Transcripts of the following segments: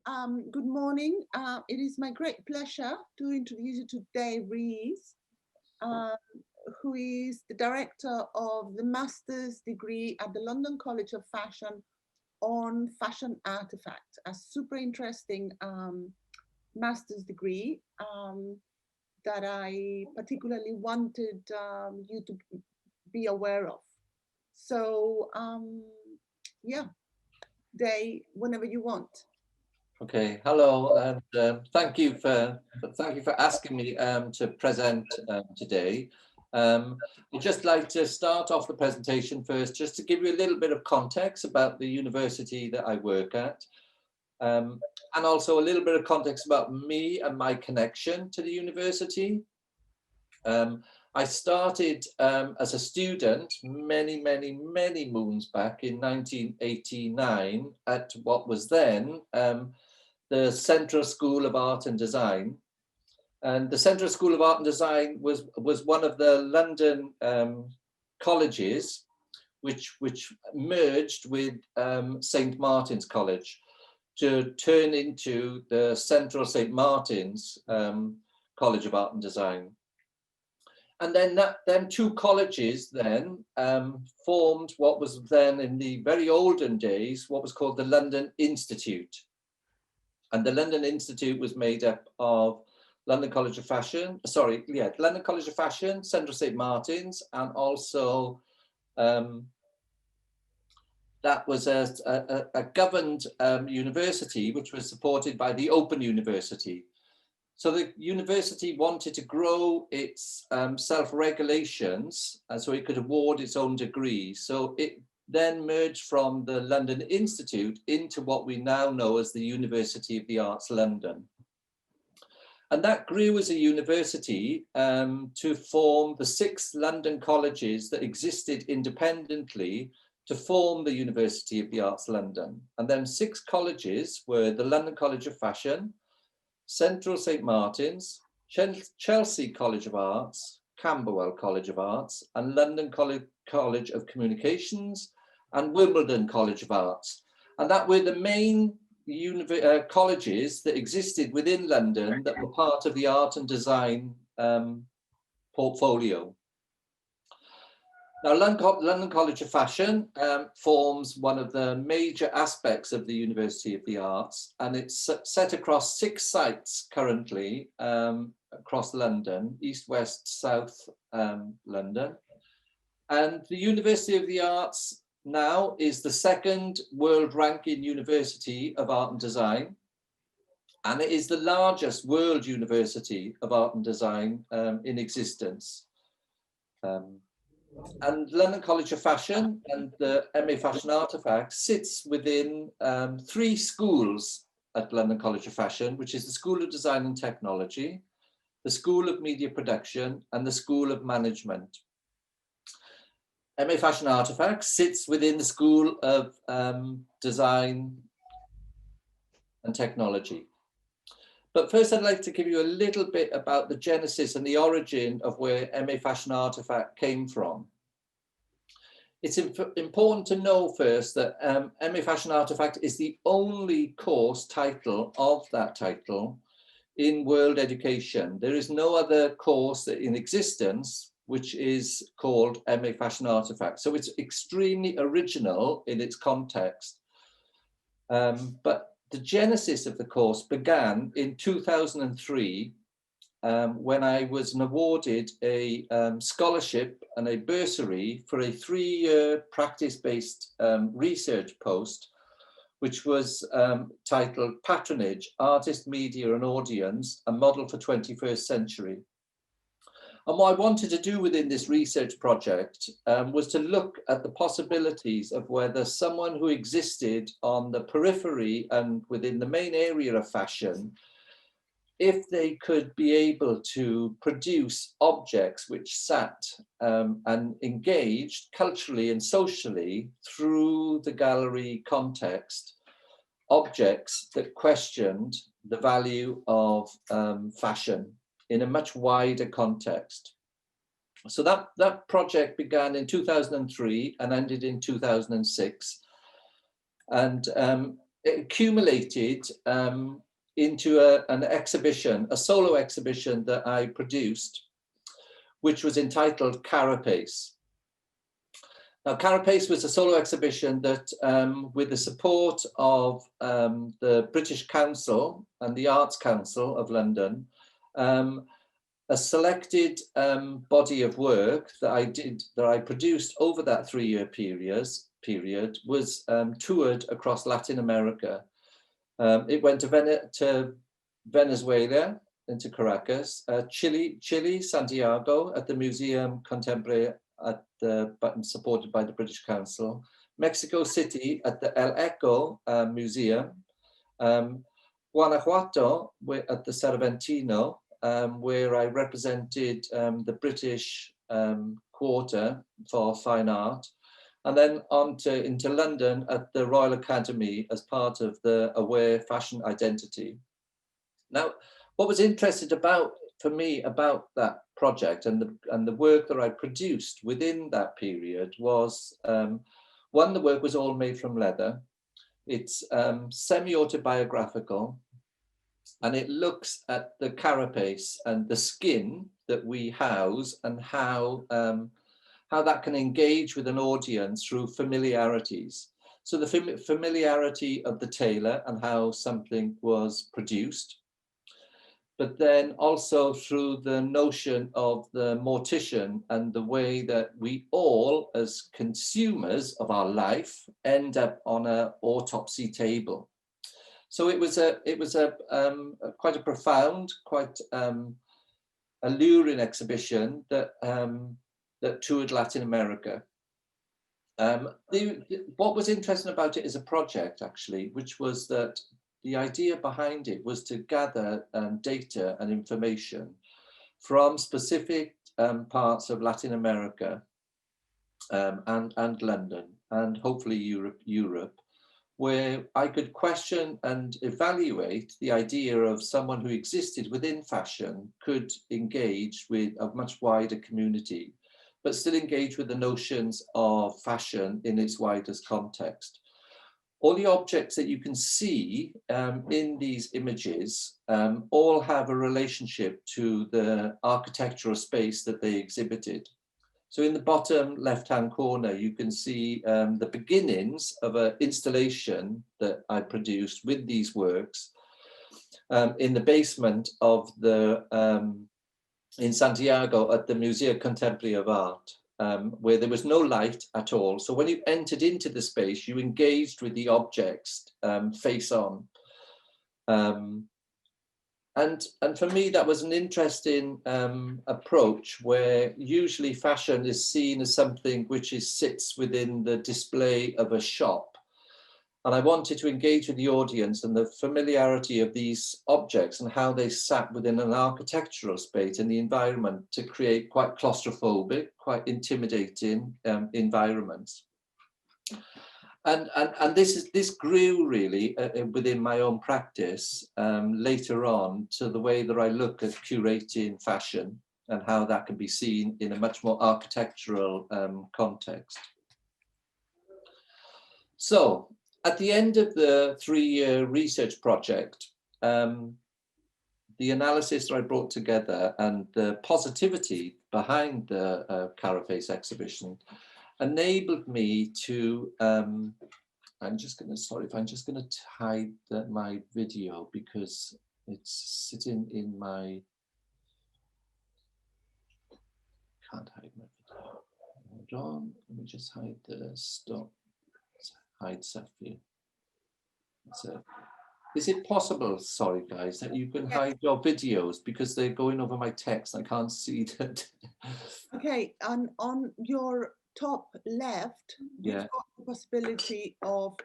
Good morning. It is my great pleasure to introduce you to Dai Rees, who is the director of the master's degree at the London College of Fashion on Fashion Artefact, a super interesting master's degree that I particularly wanted you to be aware of. So yeah, Dai, whenever you want. Okay, hello, and thank you for asking me to present today. I'd just like to start off the presentation first, just to give you a little bit of context about the university that I work at, and also a little bit of context about me and my connection to the university. I started as a student many moons back in 1989 at what was then the Central School of Art and Design. And the Central School of Art and Design was one of the London colleges which merged with St. Martin's College to turn into the Central St. Martin's College of Art and Design. And then them two colleges then formed what was then in the very olden days, what was called the London Institute. And the London Institute was made up of London College of Fashion, London College of Fashion, Central St. Martin's, and also that was a governed university which was supported by the Open University. So the university wanted to grow its self-regulations, and so it could award its own degrees. So it then merged from the London Institute into what we now know as the University of the Arts London. And that grew as a university to form the 6 London colleges that existed independently to form the University of the Arts London. And then 6 colleges were the London College of Fashion, Central St. Martin's, Chelsea College of Arts, Camberwell College of Arts, and London College of Communications, and Wimbledon College of Arts. And that were the main colleges that existed within London that were part of the art and design portfolio. Now, London College of Fashion forms one of the major aspects of the University of the Arts, and it's set across 6 sites currently across London, East, West, South London. And the University of the Arts now is the 2nd world ranking university of art and design, and it is the largest world university of art and design in existence. And London College of Fashion and the MA Fashion Artefact sits within 3 schools at London College of Fashion, which is the School of Design and Technology, the School of Media Production, and the School of Management. MA Fashion Artefact sits within the School of Design and Technology. But first, I'd like to give you a little bit about the genesis and the origin of where MA Fashion Artefact came from. It's important to know first that MA Fashion Artefact is the only course title of that title in world education. There is no other course in existence which is called MA Fashion Artefact. So it's extremely original in its context. But the genesis of the course began in 2003 when I was awarded a scholarship and a bursary for a 3-year practice-based research post, which was titled Patronage, Artist, Media and Audience, a Model for 21st Century. And what I wanted to do within this research project was to look at the possibilities of whether someone who existed on the periphery and within the main area of fashion, if they could be able to produce objects which sat and engaged culturally and socially through the gallery context, objects that questioned the value of fashion in a much wider context. So that project began in 2003 and ended in 2006. And accumulated into an exhibition, a solo exhibition that I produced, which was entitled Carapace. Now, Carapace was a solo exhibition that, with the support of the British Council and the Arts Council of London, a selected body of work that I produced over that 3-year period was toured across Latin America. It went to Venezuela, into Caracas, Chile, Santiago at the Museum Contemporary supported by the British Council, Mexico City at the El Eco Museum, Guanajuato at the Cervantino, where I represented the British Quarter for Fine Art, and then into London at the Royal Academy as part of the Aware Fashion Identity. Now, what was interesting for me about that project and the work that I produced within that period was, one, the work was all made from leather. It's semi-autobiographical, and it looks at the carapace and the skin that we house and how that can engage with an audience through familiarities. So the familiarity of the tailor and how something was produced, but then also through the notion of the mortician and the way that we all, as consumers of our life, end up on an autopsy table. So it was quite a profound, quite alluring exhibition that toured Latin America. What was interesting about it as a project, actually, which was that the idea behind it was to gather data and information from specific parts of Latin America and London, and hopefully Europe, where I could question and evaluate the idea of someone who existed within fashion could engage with a much wider community, but still engage with the notions of fashion in its widest context. All the objects that you can see in these images all have a relationship to the architectural space that they exhibited. So in the bottom left-hand corner, you can see the beginnings of an installation that I produced with these works in the basement of in Santiago at the Museo Contemporary of Art, where there was no light at all. So when you entered into the space, you engaged with the objects face on. And for me, that was an interesting approach, where usually fashion is seen as something which sits within the display of a shop. And I wanted to engage with the audience and the familiarity of these objects and how they sat within an architectural space in the environment to create quite claustrophobic, quite intimidating environments. And this grew really within my own practice later on to the way that I look at curating fashion and how that can be seen in a much more architectural context. So at the end of the 3-year research project, the analysis that I brought together and the positivity behind the Carapace exhibition enabled me to, I'm just going to hide my video because it's sitting in my, can't hide my video. Hold on, let me just hide the stop, hide stuff here. So, is it possible, sorry guys, that you can hide your videos because they're going over my text? I can't see that. Okay, on your top left, you've got the possibility of,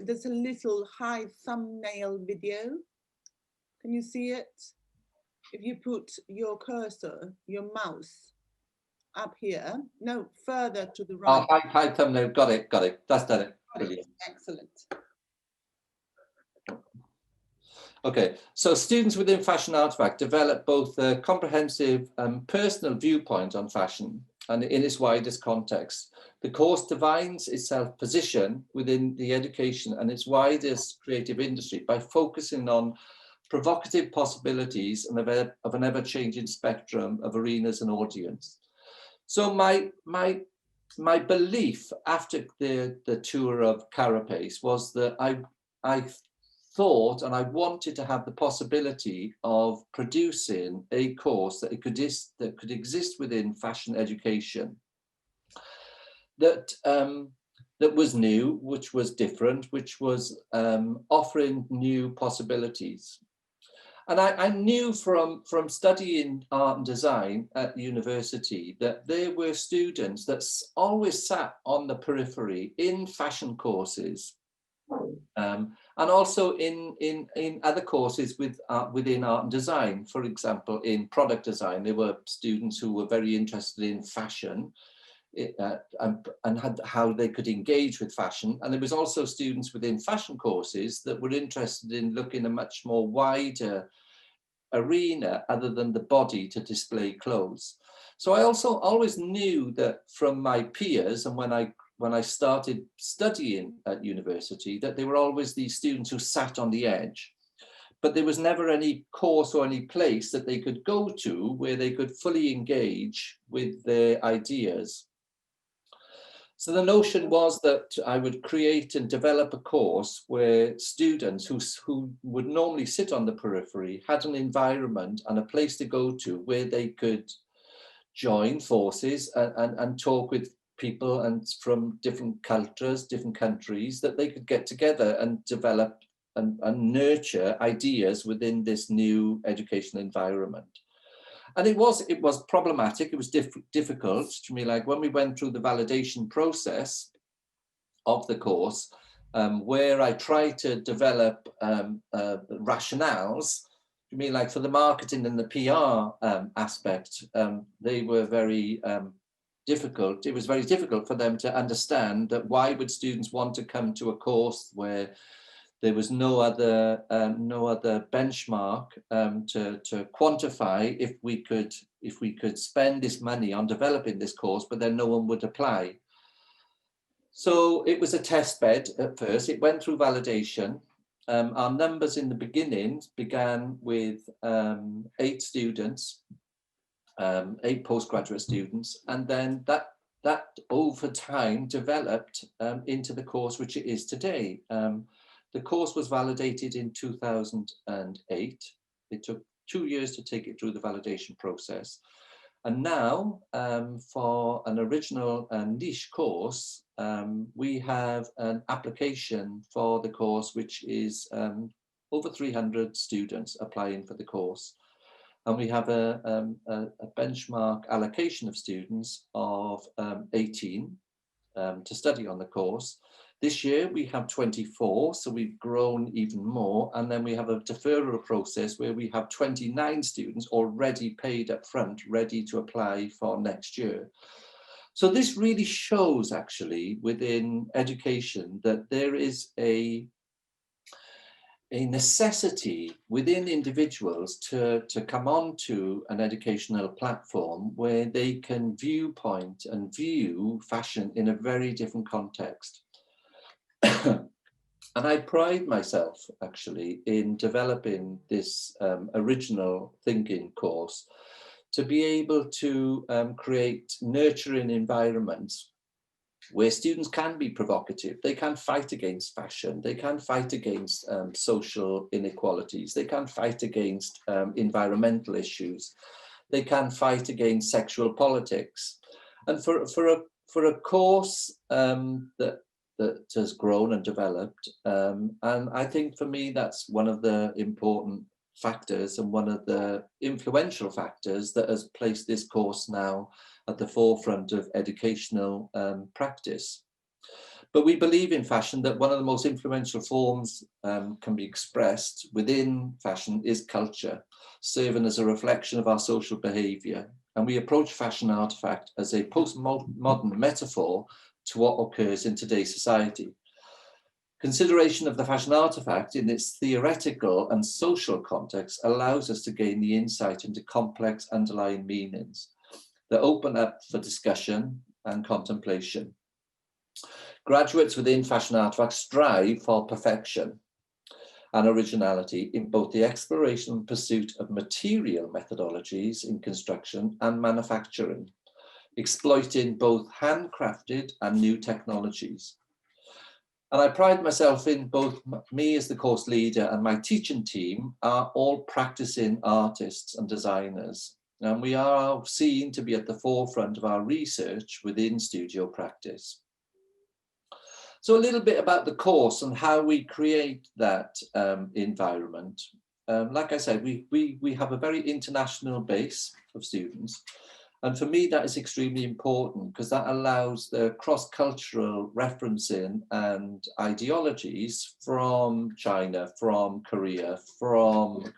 there's a little hide thumbnail video. Can you see it? If you put your cursor, your mouse up here, no, further to the right. Oh, hide thumbnail, got it, that's done it. Brilliant. Excellent. Okay, so students within Fashion Artefact develop both a comprehensive personal viewpoint on fashion and in its widest context. The course defines itself position within the education and its widest creative industry by focusing on provocative possibilities and of an ever-changing spectrum of arenas and audience. So my belief after the tour of Carapace was that I thought and I wanted to have the possibility of producing a course that could exist within fashion education, that was new, which was different, which was offering new possibilities. And I knew from studying art and design at university that there were students that always sat on the periphery in fashion courses, and also in other courses within art and design. For example, in product design, there were students who were very interested in fashion and had how they could engage with fashion. And there was also students within fashion courses that were interested in looking a much more wider arena other than the body to display clothes. So I also always knew that from my peers, and when I started studying at university, that there were always these students who sat on the edge, but there was never any course or any place that they could go to where they could fully engage with their ideas. So the notion was that I would create and develop a course where students who would normally sit on the periphery had an environment and a place to go to where they could join forces and talk with people and from different cultures, different countries, that they could get together and develop and nurture ideas within this new educational environment. And it was problematic, it was difficult to me. Like when we went through the validation process of the course, where I tried to develop rationales, I mean, like for the marketing and the PR aspect, they were very difficult. It was very difficult for them to understand that why would students want to come to a course where there was no other benchmark to quantify if we could spend this money on developing this course, but then no one would apply. So it was a test bed at first. It went through validation. Our numbers in the beginning began with 8 students, 8 postgraduate students, and then that over time developed into the course which it is today. The course was validated in 2008. It took 2 years to take it through the validation process. And now, for an original and niche course, we have an application for the course, which is over 300 students applying for the course. And we have a benchmark allocation of students of 18 to study on the course. This year we have 24, so we've grown even more. And then we have a deferral process where we have 29 students already paid up front, ready to apply for next year. So this really shows actually within education that there is a necessity within individuals to come onto an educational platform where they can viewpoint and view fashion in a very different context. And I pride myself actually in developing this original thinking course to be able to create nurturing environments where students can be provocative, they can fight against fashion, they can fight against social inequalities, they can fight against environmental issues, they can fight against sexual politics. And for a course that has grown and developed, and I think for me that's one of the important factors and one of the influential factors that has placed this course now at the forefront of educational practice. But we believe in fashion that one of the most influential forms can be expressed within fashion is culture, serving as a reflection of our social behaviour. And we approach fashion artefact as a postmodern metaphor to what occurs in today's society. Consideration of the fashion artefact in its theoretical and social context allows us to gain the insight into complex underlying meanings that open up for discussion and contemplation. Graduates within Fashion Artefacts strive for perfection and originality in both the exploration and pursuit of material methodologies in construction and manufacturing, exploiting both handcrafted and new technologies. And I pride myself in both me as the course leader and my teaching team are all practicing artists and designers. And we are seen to be at the forefront of our research within studio practice. So a little bit about the course and how we create that environment. Like I said, we have a very international base of students. And for me, that is extremely important because that allows the cross-cultural referencing and ideologies from China, from Korea, from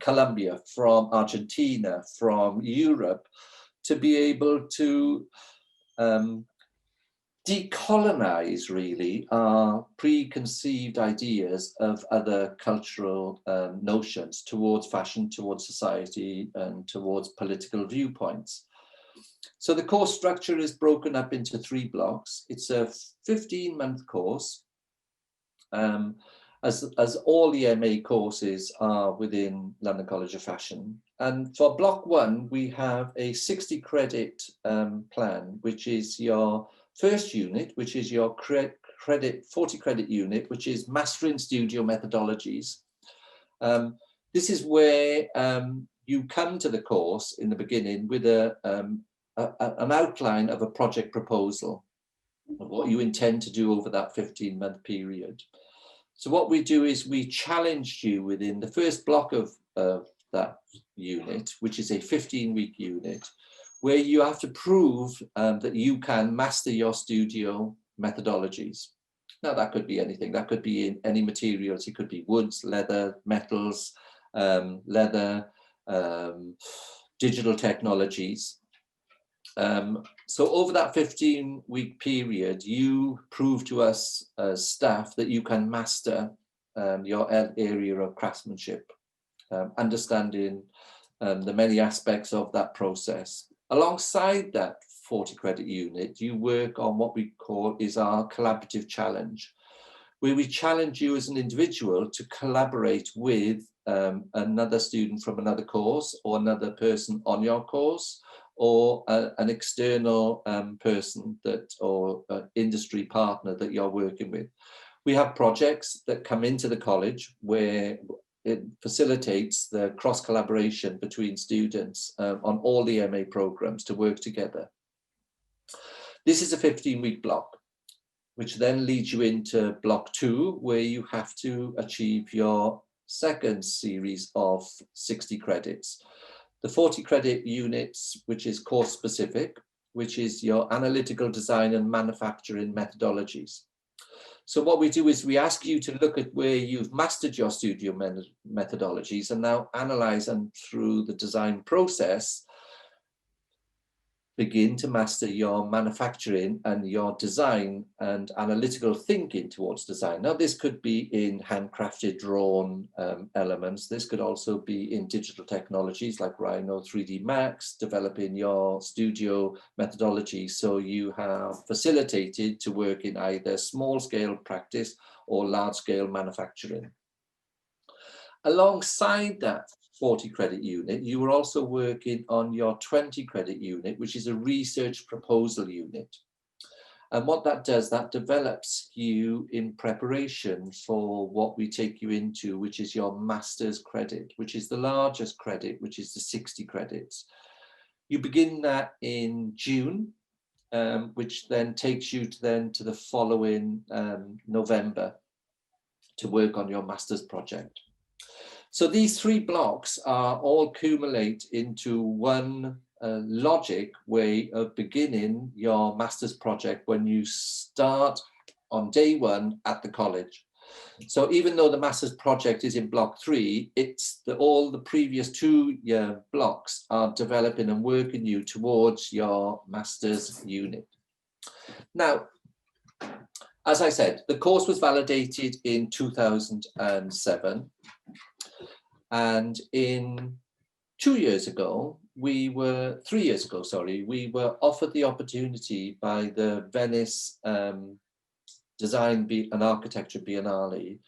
Colombia, from Argentina, from Europe, to be able to decolonize really our preconceived ideas of other cultural notions towards fashion, towards society, and towards political viewpoints. So the course structure is broken up into 3 blocks. It's a 15-month course, as all the MA courses are within London College of Fashion. And for block 1, we have a 60 credit plan, which is your first unit, which is your 40 credit unit, which is Mastering Studio Methodologies. This is where you come to the course in the beginning with an outline of a project proposal of what you intend to do over that 15-month period. So what we do is we challenge you within the first block of that unit, which is a 15-week unit, where you have to prove that you can master your studio methodologies. Now that could be anything, that could be in any materials, it could be woods, leather, metals, leather, digital technologies. So over that 15-week period, you prove to us as staff that you can master your area of craftsmanship, understanding the many aspects of that process. Alongside that 40 credit unit, you work on what we call is our collaborative challenge, where we challenge you as an individual to collaborate with another student from another course or another person on your course, or an external person that or industry partner that you're working with. We have projects that come into the college where it facilitates the cross collaboration between students on all the MA programs to work together. This is a 15-week block, which then leads you into block 2, where you have to achieve your second series of 60 credits. The 40 credit units, which is course specific, which is your analytical design and manufacturing methodologies. So what we do is we ask you to look at where you've mastered your studio methodologies and now analyze them through the design process, begin to master your manufacturing and your design and analytical thinking towards design. Now, this could be in handcrafted drawn elements. This could also be in digital technologies like Rhino 3D Max, developing your studio methodology. So you have facilitated to work in either small scale practice or large scale manufacturing. Alongside that 40 credit unit, you were also working on your 20 credit unit, which is a research proposal unit. And what that does, that develops you in preparation for what we take you into, which is your master's credit, which is the largest credit, which is the 60 credits. You begin that in June, which then takes you to the following November to work on your master's project. So these 3 blocks are all accumulate into one logic way of beginning your master's project when you start on day 1 at the college. So even though the master's project is in block 3, it's all the previous 2-year blocks are developing and working you towards your master's unit. Now, as I said, the course was validated in 2007. And in 2 years ago, we were 3 years ago, sorry, we were offered the opportunity by the Venice Design and Architecture Biennale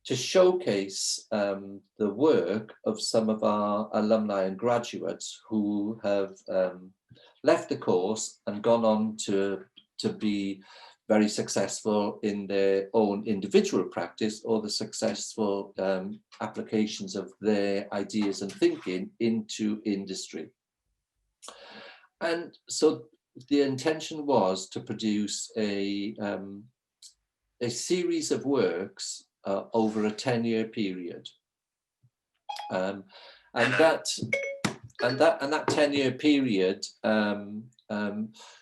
to showcase the work of some of our alumni and graduates who have left the course and gone on to be very successful in their own individual practice, or the successful applications of their ideas and thinking into industry. And so the intention was to produce a series of works over a 10-year period, and that 10-year period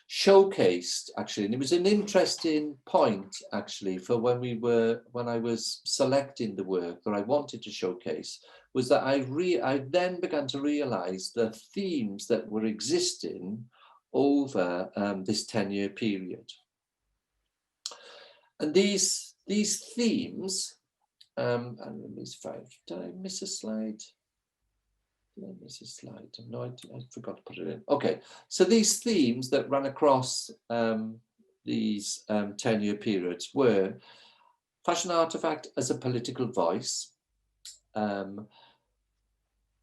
showcased, actually, and it was an interesting point actually for when I was selecting the work that I wanted to showcase, was that I then began to realize the themes that were existing over this 10-year period. And these themes, and let me find, did I miss a slide? Did I miss a slide? No, I forgot to put it in. Okay, so these themes that ran across these 10-year periods were fashion artifact as a political voice,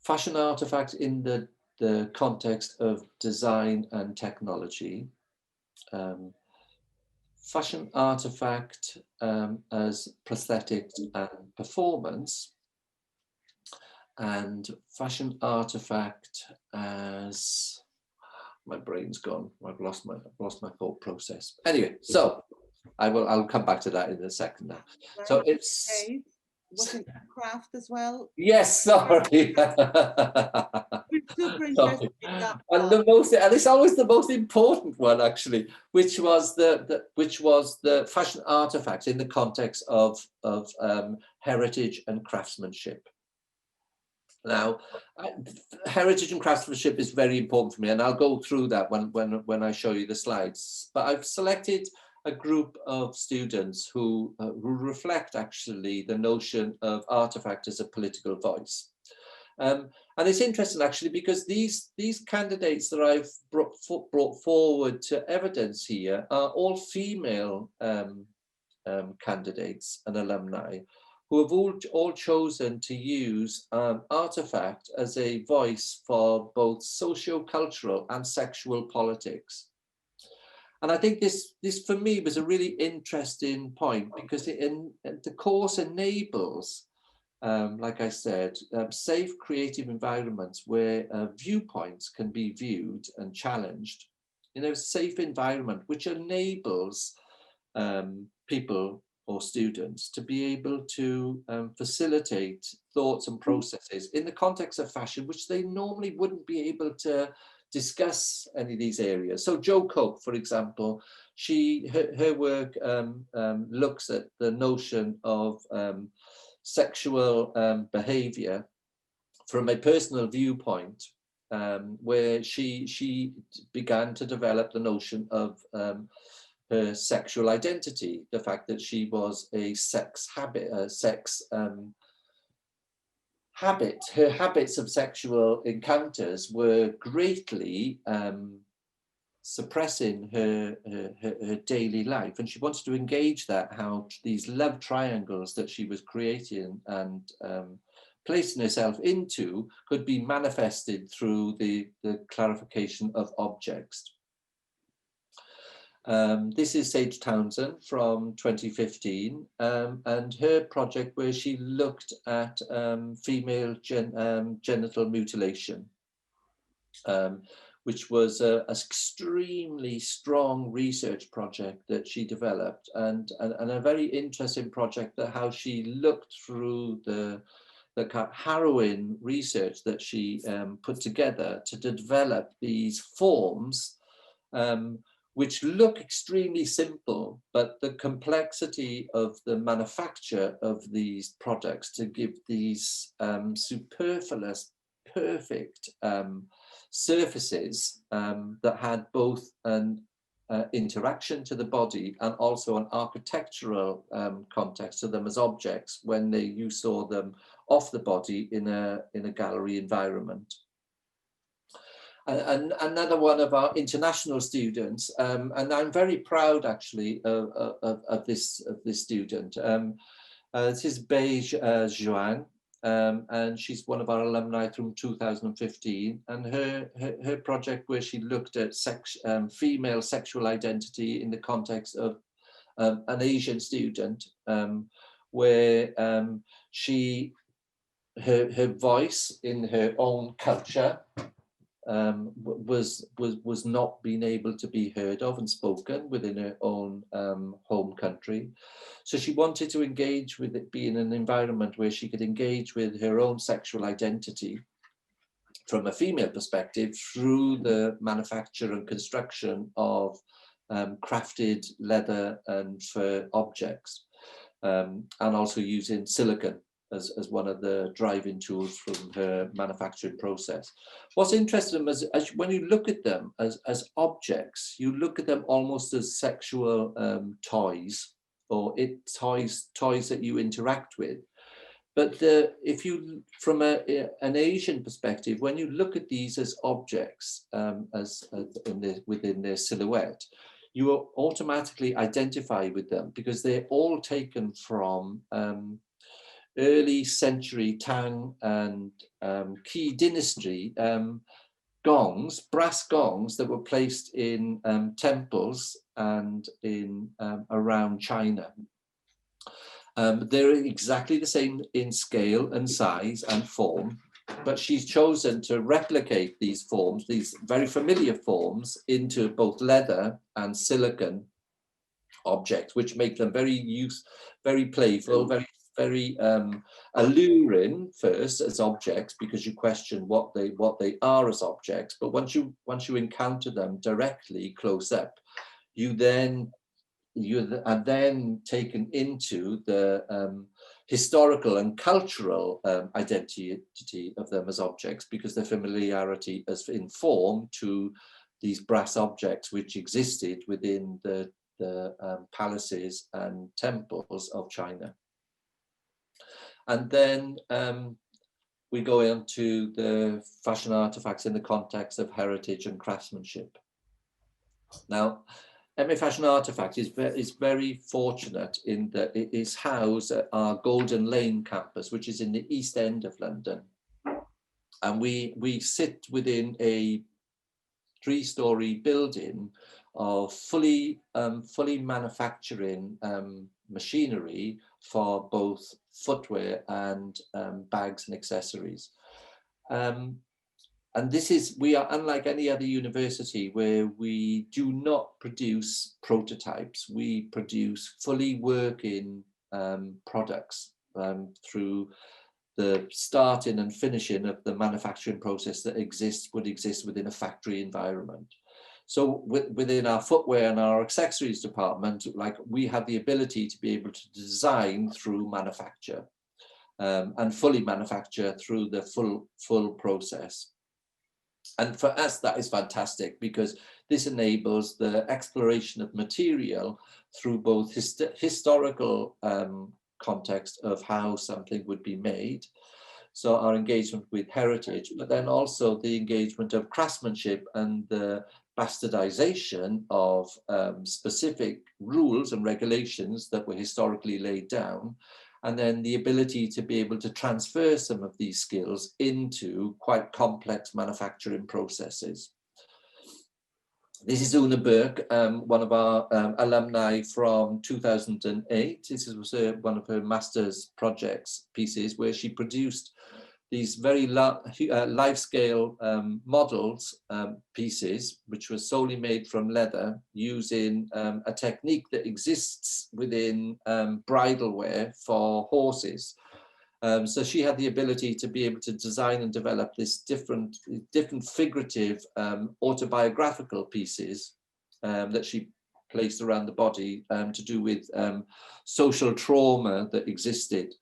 fashion artifact in the context of design and technology, fashion artifact as prosthetics and performance, and fashion artifact as, my brain's gone. I've lost my thought process. Anyway, so I'll come back to that in a second now. So it's wasn't craft as well. Yes, sorry. Super Sorry. interesting. And it's always the most important one actually, which was the fashion artifact in the context of heritage and craftsmanship. Now, heritage and craftsmanship is very important for me, and I'll go through that when I show you the slides. But I've selected a group of students who reflect actually the notion of artifact as a political voice. And it's interesting actually, because these candidates that I've brought forward to evidence here are all female candidates and alumni who have all chosen to use artifact as a voice for both socio-cultural and sexual politics. And I think this for me was a really interesting point, because the course enables, like I said, safe creative environments where viewpoints can be viewed and challenged in a safe environment, which enables people or students to be able to facilitate thoughts and processes in the context of fashion, which they normally wouldn't be able to discuss any of these areas. So Jo Cope, for example, her work looks at the notion of sexual behavior from a personal viewpoint, where she began to develop the notion of her sexual identity, the fact that she was a her habits of sexual encounters were greatly suppressing her daily life, and she wanted to engage that, how these love triangles that she was creating and placing herself into could be manifested through the clarification of objects. This is Sage Townsend from 2015, and her project where she looked at female genital mutilation, which was an extremely strong research project that she developed, and a very interesting project, that how she looked through the harrowing research that she put together to develop these forms which look extremely simple, but the complexity of the manufacture of these products to give these superfluous, perfect surfaces that had both an interaction to the body and also an architectural context to them as objects when you saw them off the body in a gallery environment. and another one of our international students, and I'm very proud actually of this student. This is Bei Zhuang, and she's one of our alumni from 2015, and her project where she looked at female sexual identity in the context of an Asian student, where her voice in her own culture was not being able to be heard of and spoken within her own home country. So she wanted to engage with it, be in an environment where she could engage with her own sexual identity from a female perspective through the manufacture and construction of crafted leather and fur objects, and also using silicone as one of the driving tools from her manufacturing process. What's interesting is when you look at them as objects, you look at them almost as sexual toys, or toys that you interact with. But if you, from an Asian perspective, when you look at these as objects, within their silhouette, you will automatically identify with them because they're all taken from early century Tang and Qi dynasty gongs, brass gongs that were placed in temples and in around China. They're exactly the same in scale and size and form, but she's chosen to replicate these forms, these very familiar forms, into both leather and silicone objects, which make them very playful, very alluring first as objects, because you question what they are as objects. But once you encounter them directly close up, you are then taken into the historical and cultural identity of them as objects, because their familiarity as in form to these brass objects which existed within the palaces and temples of China. And then we go into the fashion artifacts in the context of heritage and craftsmanship. Now, MA Fashion Artefact is very fortunate in that it is housed at our Golden Lane campus, which is in the East End of London. And we sit within a 3-story building of fully manufacturing machinery for both footwear and bags and accessories. And we are unlike any other university where we do not produce prototypes. We produce fully working products through the starting and finishing of the manufacturing process that would exist within a factory environment. So within our footwear and our accessories department, we have the ability to be able to design through manufacture and fully manufacture through the full process. And for us, that is fantastic, because this enables the exploration of material through both historical context of how something would be made, so our engagement with heritage, but then also the engagement of craftsmanship and the bastardization of specific rules and regulations that were historically laid down, and then the ability to be able to transfer some of these skills into quite complex manufacturing processes. This is Una Burke, one of our alumni from 2008. This was one of her master's projects pieces, where she produced these very life-scale models pieces, which were solely made from leather, using a technique that exists within bridal wear for horses. So she had the ability to be able to design and develop this different figurative autobiographical pieces that she placed around the body to do with social trauma that existed.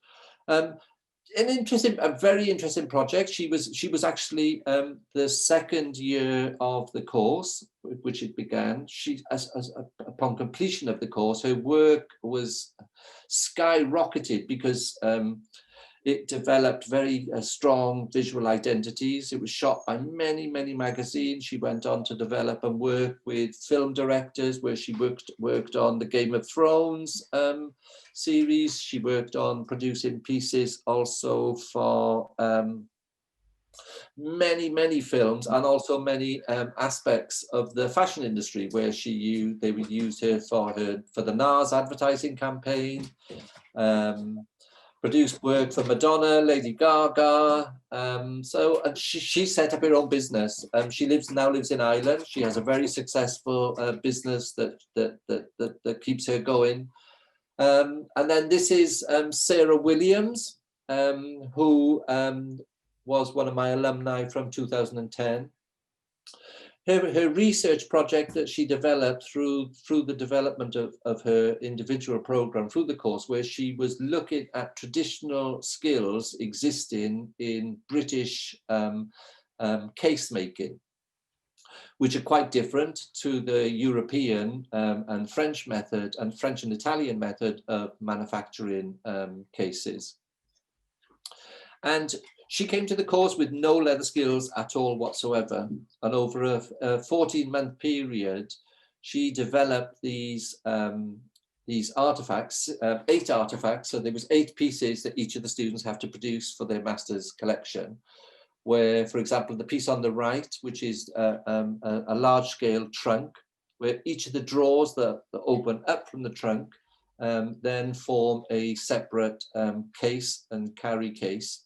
A very interesting project. She was actually the second year of the course, which it began. Upon completion of the course, her work was skyrocketed, because It developed very strong visual identities. It was shot by many, many magazines. She went on to develop and work with film directors, where she worked on the Game of Thrones series. She worked on producing pieces also for many, many films, and also many aspects of the fashion industry, where they would use her for the NARS advertising campaign. Produced work for Madonna, Lady Gaga. So she set up her own business. She now lives in Ireland. She has a very successful business that keeps her going. And then this is Sarah Williams, who was one of my alumni from 2010. Her research project that she developed through the development of her individual program, through the course, where she was looking at traditional skills existing in British case making, which are quite different to the European and French method, and French and Italian method of manufacturing cases. And she came to the course with no leather skills at all whatsoever. And over a 14-month period, she developed these artifacts, 8 artifacts. So there was 8 pieces that each of the students have to produce for their master's collection, where, for example, the piece on the right, which is a large-scale trunk, where each of the drawers that open up from the trunk then form a separate case and carry case.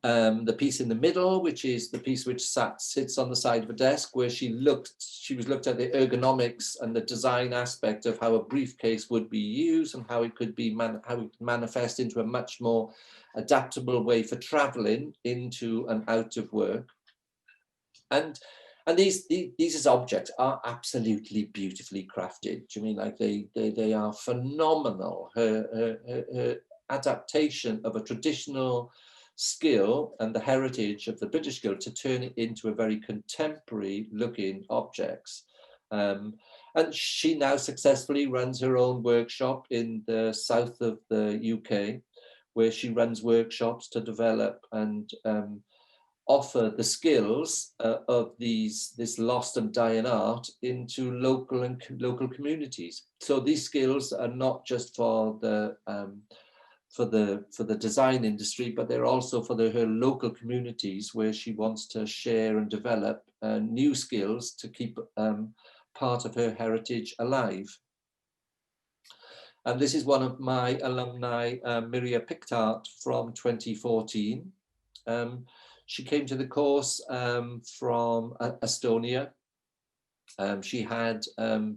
The piece in the middle, which is the piece which sits on the side of a desk, where she was looked at the ergonomics and the design aspect of how a briefcase would be used, and how it could be manifest into a much more adaptable way for traveling into and out of work. And these objects are absolutely beautifully crafted. Do you mean, like, they are phenomenal? Her adaptation of a traditional skill and the heritage of the British skill to turn it into a very contemporary looking objects. And she now successfully runs her own workshop in the south of the UK, where she runs workshops to develop and offer the skills of this lost and dying art into local communities. So these skills are not just for the design industry, but they're also for her local communities, where she wants to share and develop new skills to keep part of her heritage alive. And this is one of my alumni, Miria Pictart, from 2014. She came to the course from Estonia. She had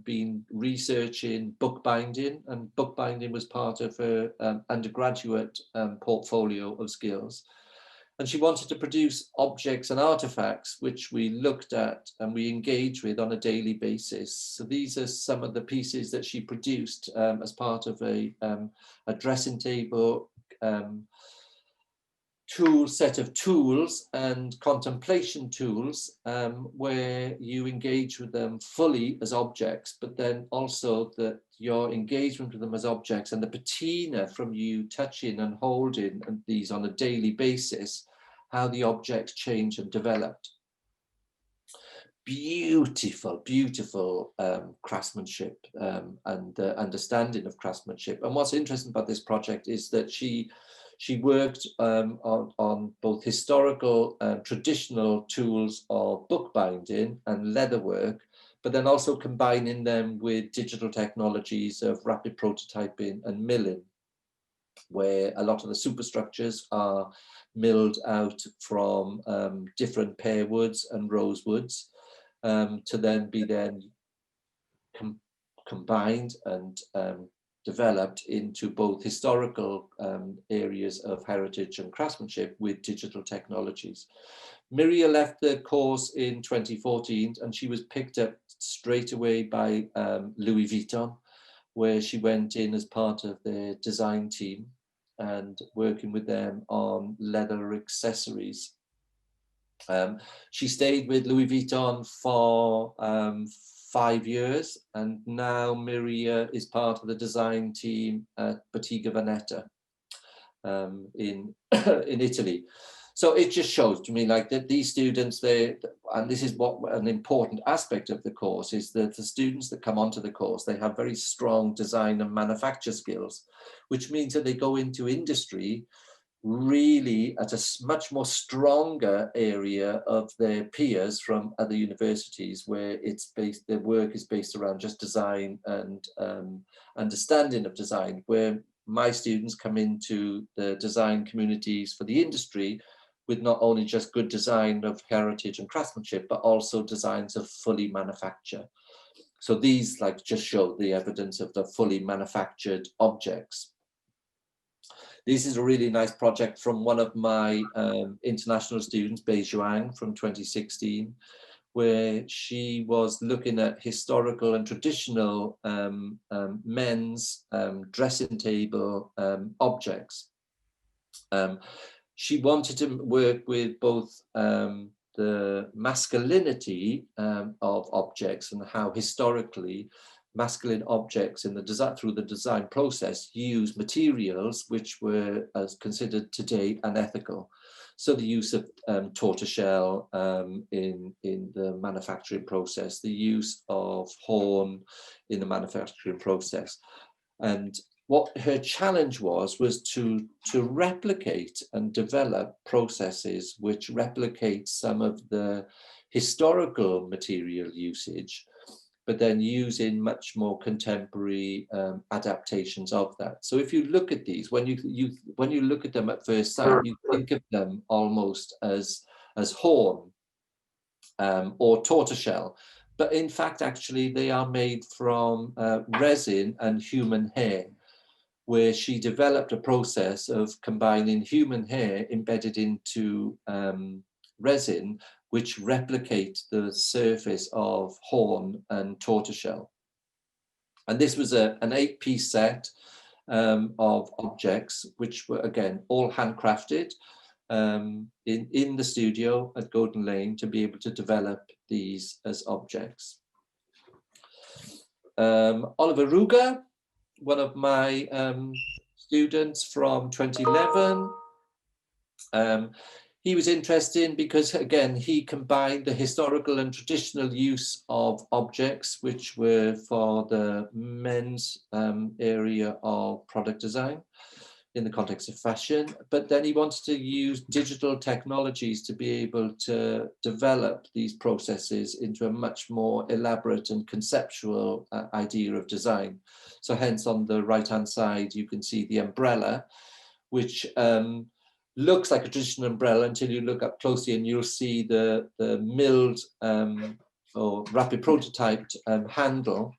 been researching bookbinding, and bookbinding was part of her undergraduate portfolio of skills. And she wanted to produce objects and artifacts which we looked at and we engage with on a daily basis. So these are some of the pieces that she produced as part of a dressing table, set of tools and contemplation tools, where you engage with them fully as objects, but then also that your engagement with them as objects and the patina from you touching and holding these on a daily basis, how the objects change and developed. Beautiful, beautiful craftsmanship and understanding of craftsmanship. And what's interesting about this project is that she worked on both historical and traditional tools of bookbinding and leatherwork, but then also combining them with digital technologies of rapid prototyping and milling, where a lot of the superstructures are milled out from different pear woods and rosewoods, to then be combined and developed into both historical areas of heritage and craftsmanship with digital technologies. Miria left the course in 2014, and she was picked up straight away by Louis Vuitton, where she went in as part of their design team and working with them on leather accessories. She stayed with Louis Vuitton for 5 years, and now Miria is part of the design team at Bottega Veneta. in in Italy. So it just shows to me like that these students, and this is what an important aspect of the course is, that the students that come onto the course, they have very strong design and manufacture skills, which means that they go into industry really at a much more stronger area of their peers from other universities, where it's based, their work is based around just design and understanding of design, where my students come into the design communities for the industry with not only just good design of heritage and craftsmanship, but also designs of fully manufacture. So these like just show the evidence of the fully manufactured objects. This is a really nice project from one of my international students, Wei Wang, from 2016, where she was looking at historical and traditional men's dressing table objects. She wanted to work with both the masculinity of objects and how historically masculine objects in the design, through the design process, use materials which were considered today unethical. So the use of tortoiseshell in the manufacturing process, the use of horn in the manufacturing process. And what her challenge was to replicate and develop processes which replicate some of the historical material usage, but then using much more contemporary adaptations of that. So if you look at these, when you look at them at first sight, you think of them almost as horn or tortoiseshell. But in fact, actually, they are made from resin and human hair, where she developed a process of combining human hair embedded into resin, which replicate the surface of horn and tortoiseshell. And this was an 8-piece set of objects, which were, again, all handcrafted in the studio at Golden Lane to be able to develop these as objects. Oliver Ruger, one of my students from 2011, he was interesting because, again, he combined the historical and traditional use of objects, which were for the men's area of product design in the context of fashion, but then he wanted to use digital technologies to be able to develop these processes into a much more elaborate and conceptual idea of design. So hence on the right-hand side, you can see the umbrella, which looks like a traditional umbrella until you look up closely and you'll see the milled or rapid prototyped handle,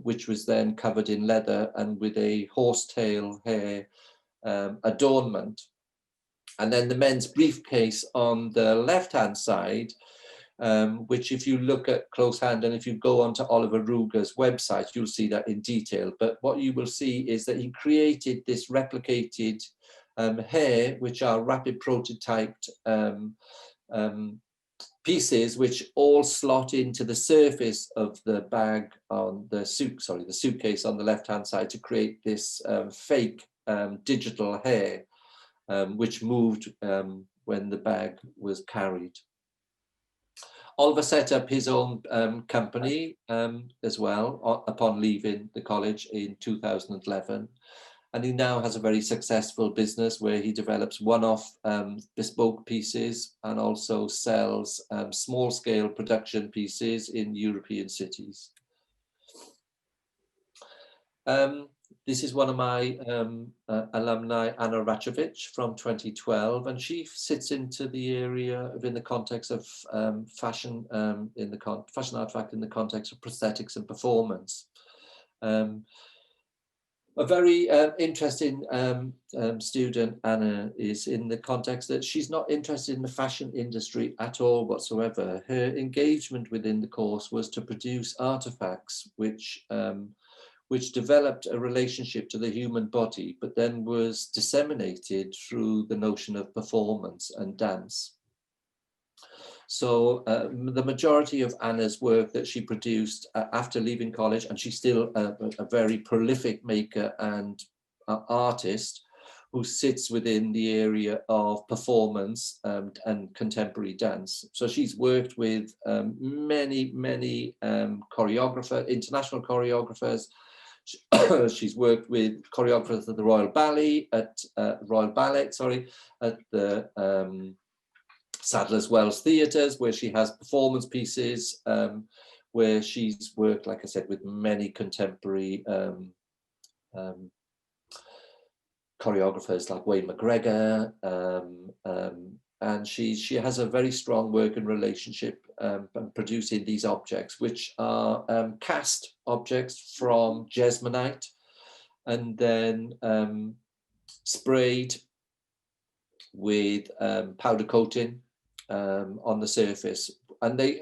which was then covered in leather and with a horsetail hair adornment. And then the men's briefcase on the left-hand side, which if you look at close hand and if you go onto Oliver Ruger's website, you'll see that in detail. But what you will see is that he created this replicated hair, which are rapid prototyped pieces which all slot into the surface of the bag on the suitcase on the left-hand side to create this fake digital hair, which moved when the bag was carried. Oliver set up his own company as well upon leaving the college in 2011. And he now has a very successful business where he develops one-off bespoke pieces and also sells small-scale production pieces in European cities. This is one of my alumni, Anna Rachevich, from 2012, and she sits into the area in the context of fashion, fashion artifact in the context of prosthetics and performance. A very interesting student, Anna, is in the context that she's not interested in the fashion industry at all whatsoever. Her engagement within the course was to produce artifacts which developed a relationship to the human body, but then was disseminated through the notion of performance and dance. So the majority of Anna's work that she produced after leaving college, and she's still a very prolific maker and artist, who sits within the area of performance and contemporary dance. So she's worked with many international choreographers. She's worked with choreographers at the Royal Ballet, at the Sadler's Wells theatres, where she has performance pieces, where she's worked, like I said, with many contemporary choreographers like Wei McGregor, and she has a very strong working relationship producing these objects, which are cast objects from jesmonite, and then sprayed with powder coating on the surface. And they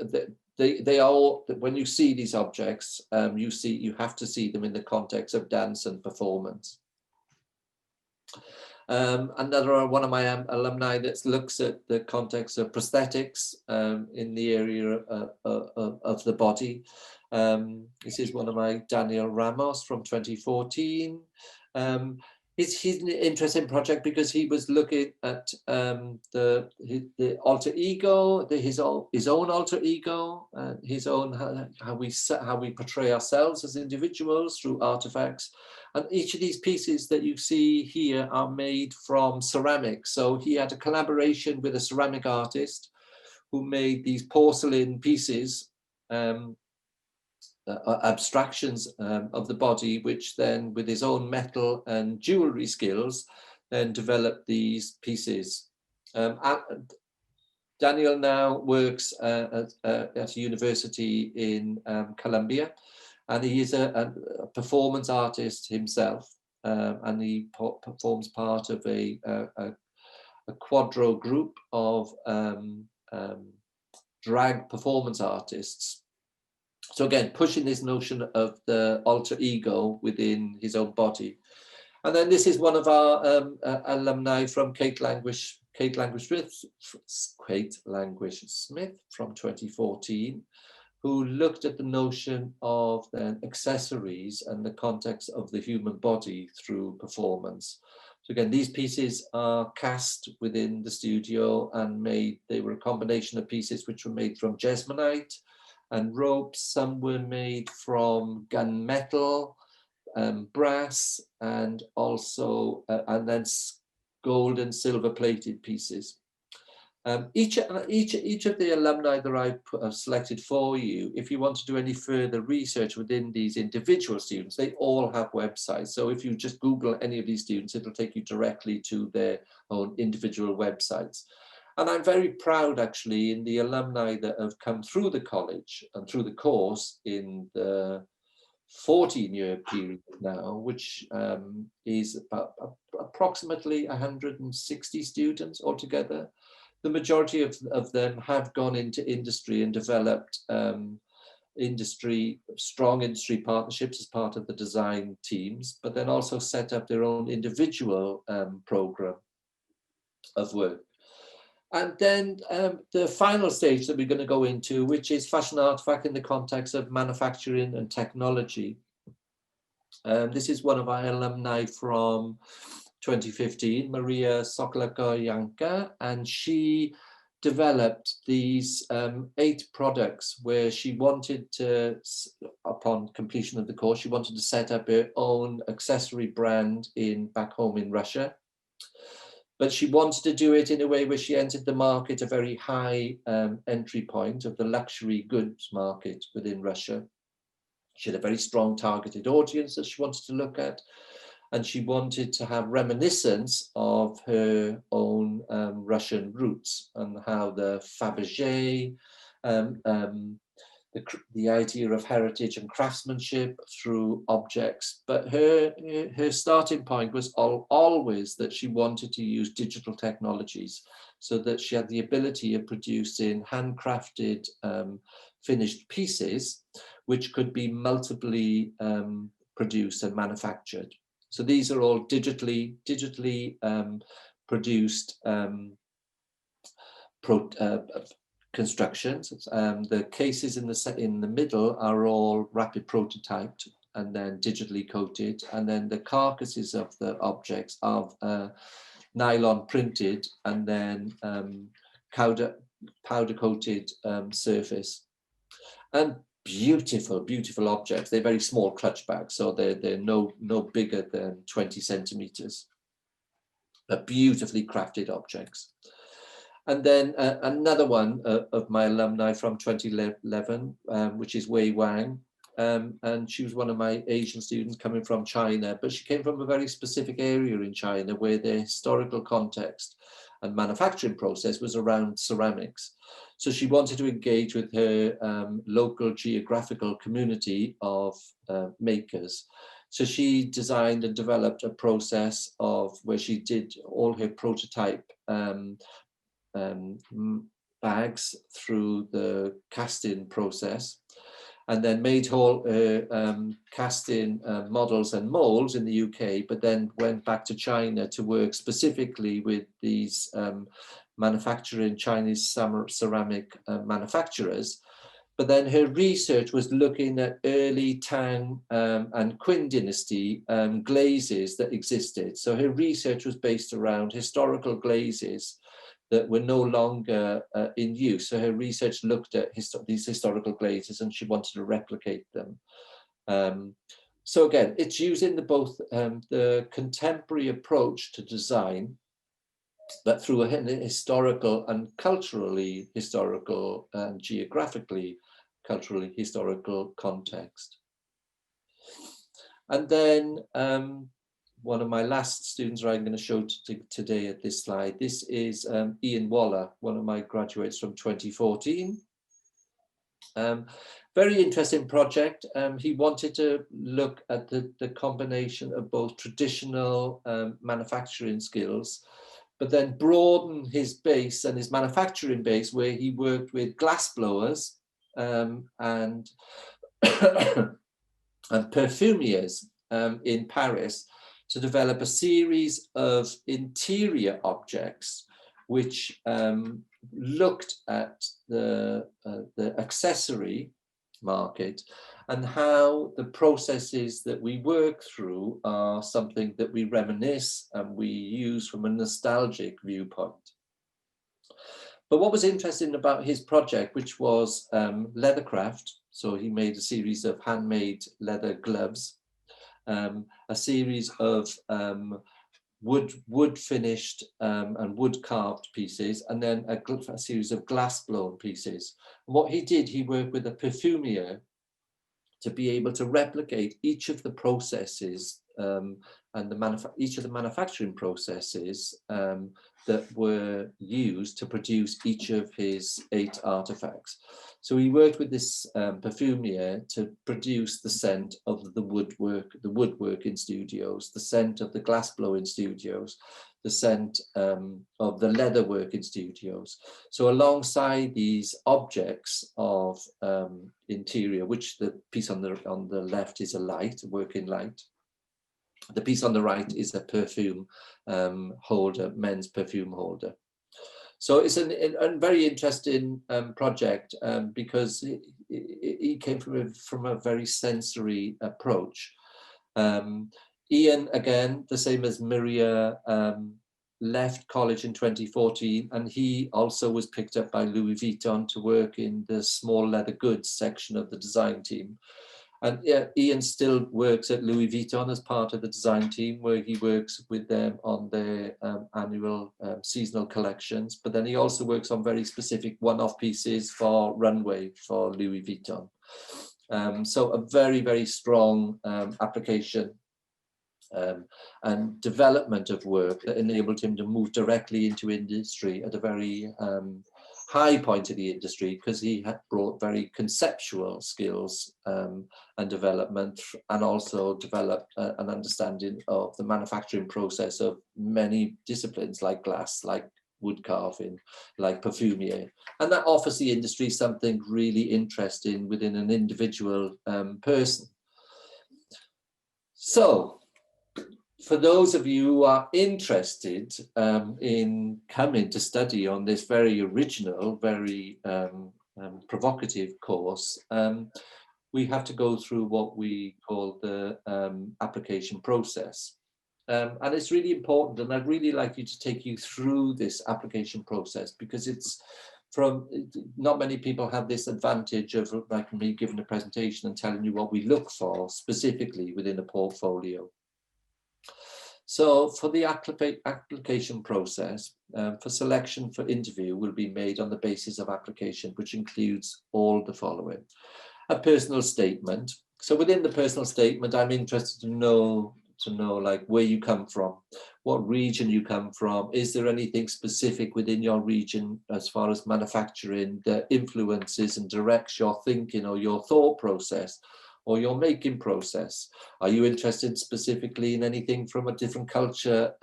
are all, when you see these objects, you have to see them in the context of dance and performance. Another one of my alumni that looks at the context of prosthetics in the area of the body. This is one of my Daniel Ramos from 2014. He's an interesting project because he was looking at the alter ego, his own alter ego, his own how we portray ourselves as individuals through artifacts. And each of these pieces that you see here are made from ceramics. So he had a collaboration with a ceramic artist who made these porcelain pieces, abstractions of the body, which then with his own metal and jewelry skills, then developed these pieces. Daniel now works at a university in Columbia, and he is a performance artist himself, and he performs part of a quadro group of drag performance artists. So again, pushing this notion of the alter ego within his own body. And then this is one of our alumni from Kate Languish Smith from 2014, who looked at the notion of then accessories and the context of the human body through performance. So again, these pieces are cast within the studio and made, they were a combination of pieces which were made from jesmonite and ropes. Some were made from gunmetal, brass, and also, and then gold and silver plated pieces. Each of the alumni that I've selected for you, if you want to do any further research within these individual students, they all have websites. So if you just Google any of these students, it'll take you directly to their own individual websites. And I'm very proud, actually, in the alumni that have come through the college and through the course in the 14-year period now, which is about approximately 160 students altogether. The majority of them have gone into industry and developed strong industry partnerships as part of the design teams, but then also set up their own individual program of work. And then the final stage that we're going to go into, which is fashion artifact in the context of manufacturing and technology. This is one of our alumni from 2015, Maria Sokolaka-Janka, and she developed these 8 products where she wanted to, upon completion of the course, she wanted to set up her own accessory brand back home in Russia. But she wanted to do it in a way where she entered the market, a very high entry point of the luxury goods market within Russia. She had a very strong targeted audience that she wanted to look at, and she wanted to have reminiscence of her own Russian roots and how the Fabergé, the idea of heritage and craftsmanship through objects. But her starting point was always that she wanted to use digital technologies so that she had the ability of producing handcrafted finished pieces which could be multiply produced and manufactured. So these are all digitally produced constructions. The cases in the middle are all rapid prototyped, and then digitally coated, and then the carcasses of the objects are nylon printed and then powder coated surface. And beautiful, beautiful objects. They're very small clutch bags, so they're no bigger than 20 centimeters. But beautifully crafted objects. And then another one of my alumni from 2011, which is Wei Wang. And she was one of my Asian students coming from China, but she came from a very specific area in China where the historical context and manufacturing process was around ceramics. So she wanted to engage with her local geographical community of makers. So she designed and developed a process of where she did all her prototype bags through the casting process, and then made whole casting models and molds in the UK, but then went back to China to work specifically with these manufacturing Chinese ceramic manufacturers. But then her research was looking at early Tang and Qin dynasty glazes that existed. So her research was based around historical glazes that were no longer in use. So her research looked at these historical glazes, and she wanted to replicate them. So again, it's using both the contemporary approach to design, but through a historical and culturally historical and geographically culturally historical context. And then one of my last students I'm going to show today at this slide, this is Ian Waller, one of my graduates from 2014. Very interesting project. He wanted to look at the combination of both traditional manufacturing skills, but then broaden his base and his manufacturing base, where he worked with glass blowers and perfumiers in Paris to develop a series of interior objects which looked at the accessory market and how the processes that we work through are something that we reminisce and we use from a nostalgic viewpoint. But what was interesting about his project, which was leathercraft, so he made a series of handmade leather gloves, a series of wood finished and wood carved pieces, and then a series of glass blown pieces. And what he did, he worked with a perfumier to be able to replicate each of the processes and each of the manufacturing processes that were used to produce each of his 8 artifacts. So he worked with this perfumier to produce the scent of the woodwork in studios, the scent of the glass blowing studios, the scent of the leather work in studios. So alongside these objects of interior, which the piece on the left is a light, a working light. The piece on the right is a perfume holder, men's perfume holder. So it's a very interesting project because he came from a very sensory approach. Ian, again, the same as Maria, left college in 2014, and he also was picked up by Louis Vuitton to work in the small leather goods section of the design team. And yeah, Ian still works at Louis Vuitton as part of the design team, where he works with them on their annual seasonal collections. But then he also works on very specific one-off pieces for runway for Louis Vuitton. So a very, very strong application and development of work that enabled him to move directly into industry at a very high point of the industry, because he had brought very conceptual skills and development, and also developed an understanding of the manufacturing process of many disciplines like glass, like wood carving, like perfumier. And that offers the industry something really interesting within an individual person. So, for those of you who are interested in coming to study on this very original, very provocative course, we have to go through what we call the application process. And it's really important, and I'd really like you to take you through this application process, because it's not many people have this advantage of like me giving a presentation and telling you what we look for specifically within a portfolio. So for the application process, for selection for interview will be made on the basis of application, which includes all the following. A personal statement. So within the personal statement, I'm interested to know like where you come from, what region you come from. Is there anything specific within your region as far as manufacturing that influences and directs your thinking or your thought process or your making process? Are you interested specifically in anything from a different culture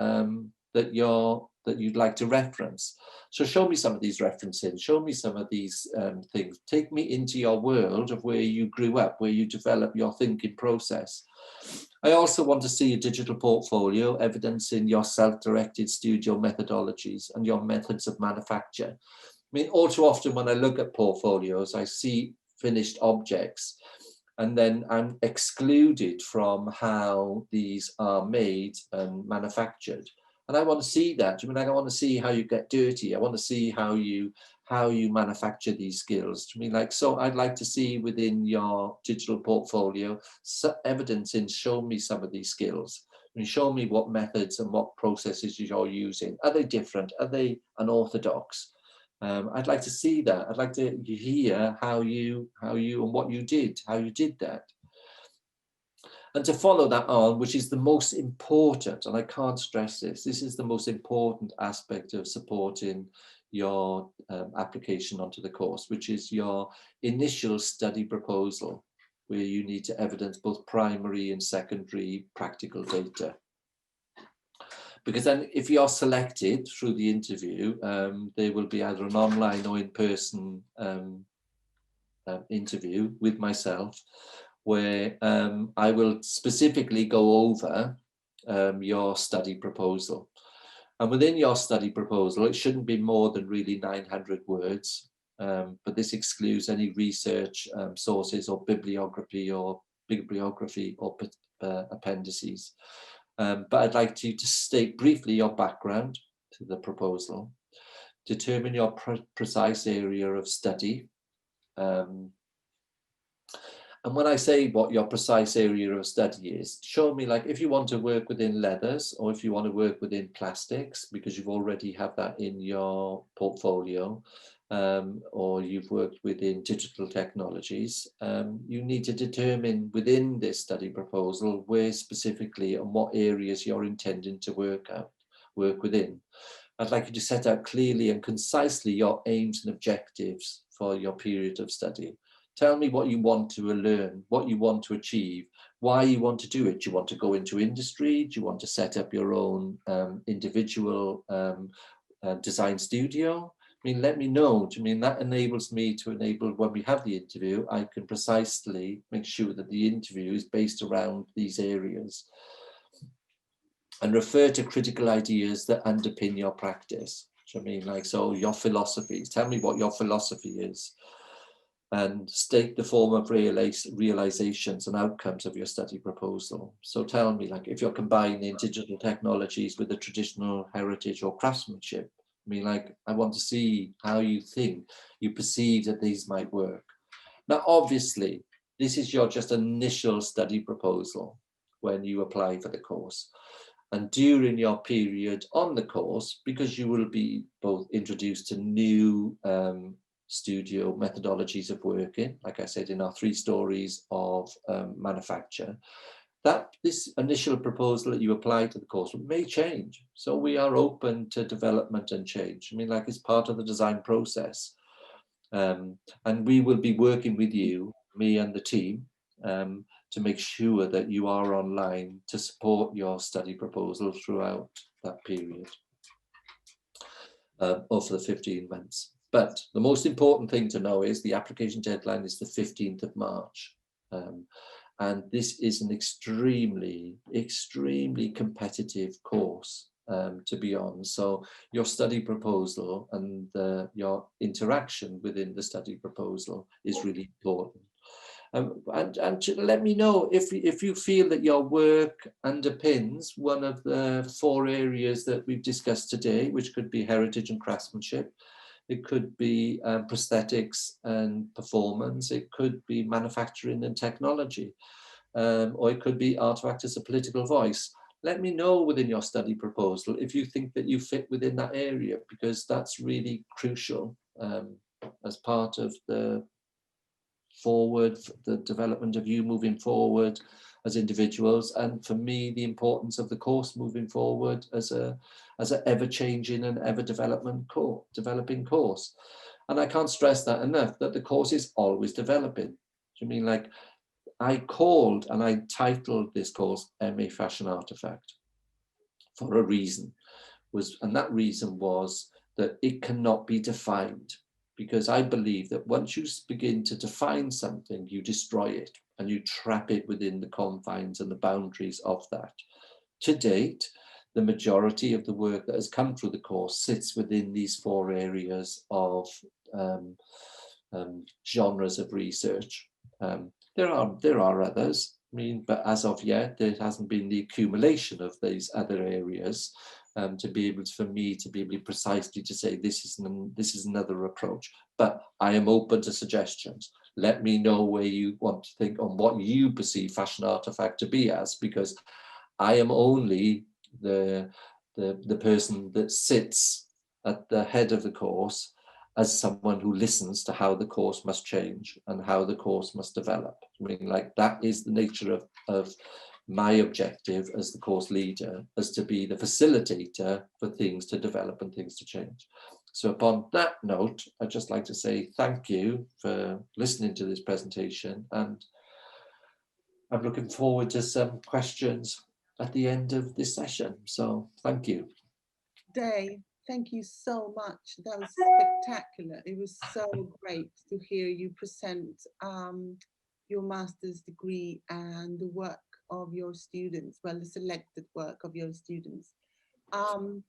that you'd like to reference? So show me some of these references, show me some of these things. Take me into your world of where you grew up, where you develop your thinking process. I also want to see a digital portfolio evidencing your self-directed studio methodologies and your methods of manufacture. I mean, all too often when I look at portfolios, I see finished objects, and then I'm excluded from how these are made and manufactured. And I want to see that. I mean, I want to see how you get dirty. I want to see how you manufacture these skills. I mean, like, so I'd like to see within your digital portfolio evidence in show me some of these skills. I mean, show me what methods and what processes you're using. Are they different? Are they unorthodox? I'd like to see that. I'd like to hear how you and what you did, how you did that. And to follow that on, which is the most important, and I can't stress this, this is the most important aspect of supporting your application onto the course, which is your initial study proposal, where you need to evidence both primary and secondary practical data. Because then if you're selected through the interview, there will be either an online or in-person interview with myself, where I will specifically go over your study proposal. And within your study proposal, it shouldn't be more than really 900 words, but this excludes any research sources or bibliography or appendices. But I'd like you to state briefly your background to the proposal, determine your precise area of study. And when I say what your precise area of study is, show me, like, if you want to work within leathers or if you want to work within plastics, because you've already have that in your portfolio, or you've worked within digital technologies, you need to determine within this study proposal where specifically and what areas you're intending to work within. I'd like you to set out clearly and concisely your aims and objectives for your period of study. Tell me what you want to learn, what you want to achieve, why you want to do it. Do you want to go into industry? Do you want to set up your own individual design studio? I mean, let me know. I mean, that enables me to enable when we have the interview, I can precisely make sure that the interview is based around these areas. And refer to critical ideas that underpin your practice. I mean, like, so your philosophies, tell me what your philosophy is. And state the form of realizations and outcomes of your study proposal. So tell me, like, if you're combining digital technologies with the traditional heritage or craftsmanship, I mean, like, I want to see how you think, you perceive that these might work. Now, obviously, this is your just initial study proposal when you apply for the course. And during your period on the course, because you will be both introduced to new studio methodologies of working, like I said, in our 3 stories of manufacture, that this initial proposal that you apply to the course may change. So we are open to development and change. I mean, like, it's part of the design process. And we will be working with you, me and the team, to make sure that you are online to support your study proposal throughout that period of the 15 months. But the most important thing to know is the application deadline is the 15th of March. And this is an extremely, extremely competitive course to be on. So your study proposal and your interaction within the study proposal is really important. And let me know if you feel that your work underpins one of the 4 areas that we've discussed today, which could be heritage and craftsmanship. It could be prosthetics and performance. It could be manufacturing and technology. Or it could be artifact as a political voice. Let me know within your study proposal if you think that you fit within that area, because that's really crucial as part of the development of you moving forward as individuals, and for me the importance of the course moving forward as an ever-changing and ever-developing course. And I can't stress that enough, that the course is always developing. Do you mean, like, I called and I titled this course MA Fashion Artefact for a reason, and that reason was that it cannot be defined, because I believe that once you begin to define something, you destroy it and you trap it within the confines and the boundaries of that. To date, the majority of the work that has come through the course sits within these 4 areas of genres of research. There are others, I mean, but as of yet, there hasn't been the accumulation of these other areas to be able to, for me to be able precisely to say this is another approach. But I am open to suggestions. Let me know where you want to think on what you perceive fashion artifact to be as, because I am only the person that sits at the head of the course as someone who listens to how the course must change and how the course must develop. I mean, like, that is the nature of my objective as the course leader, as to be the facilitator for things to develop and things to change. So upon that note, I'd just like to say thank you for listening to this presentation, and I'm looking forward to some questions at the end of this session. So thank you. Dai, thank you so much. That was spectacular. It was so great to hear you present your master's degree and the work of your students, well, the selected work of your students. I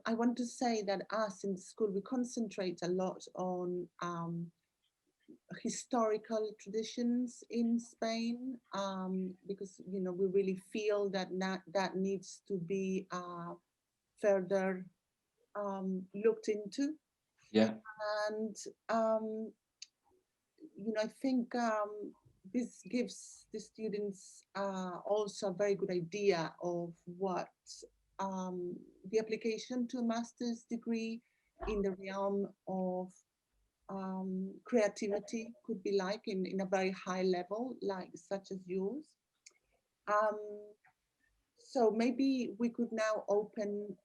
want to say that us in the school, we concentrate a lot on historical traditions in Spain, because, you know, we really feel that that needs to be further looked into. Yeah. And you know, I think this gives the students also a very good idea of what the application to a master's degree in the realm of creativity could be like in a very high level, like such as yours. So maybe we could now open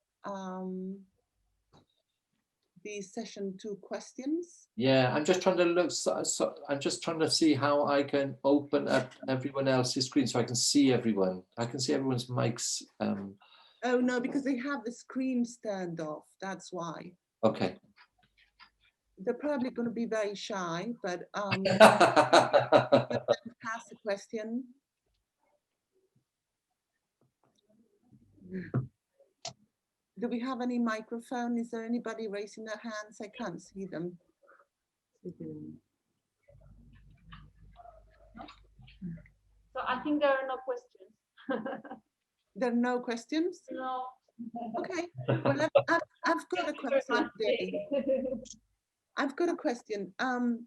the session to questions. Yeah, I'm just trying to look. I'm just trying to see how I can open up everyone else's screen so I can see everyone. I can see everyone's mics. Oh no, because they have the screens turned off. That's why. Okay. They're probably going to be very shy, but pass the question. Do we have any microphone? Is there anybody raising their hands? I can't see them. So I think there are no questions. There are no questions? No. Okay. Well, I've got a question today. I've got a question. You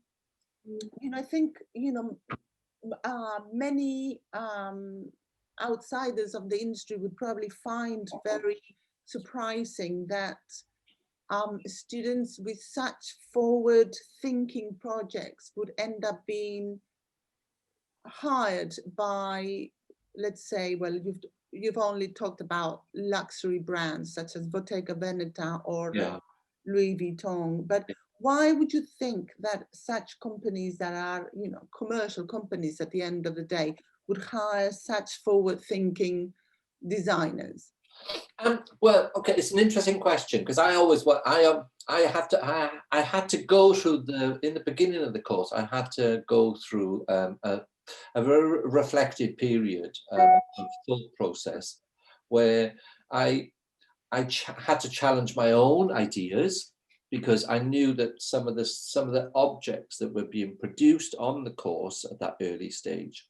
know, I think, you know, many outsiders of the industry would probably find very surprising that students with such forward-thinking projects would end up being hired by, let's say, well, you've only talked about luxury brands such as Bottega Veneta or Louis Vuitton, but why would you think that such companies that are, you know, commercial companies at the end of the day would hire such forward-thinking designers? Well, okay, it's an interesting question, because I had to go through in the beginning of the course, I had to go through a very reflective period of thought process where I had to challenge my own ideas because I knew that some of the objects that were being produced on the course at that early stage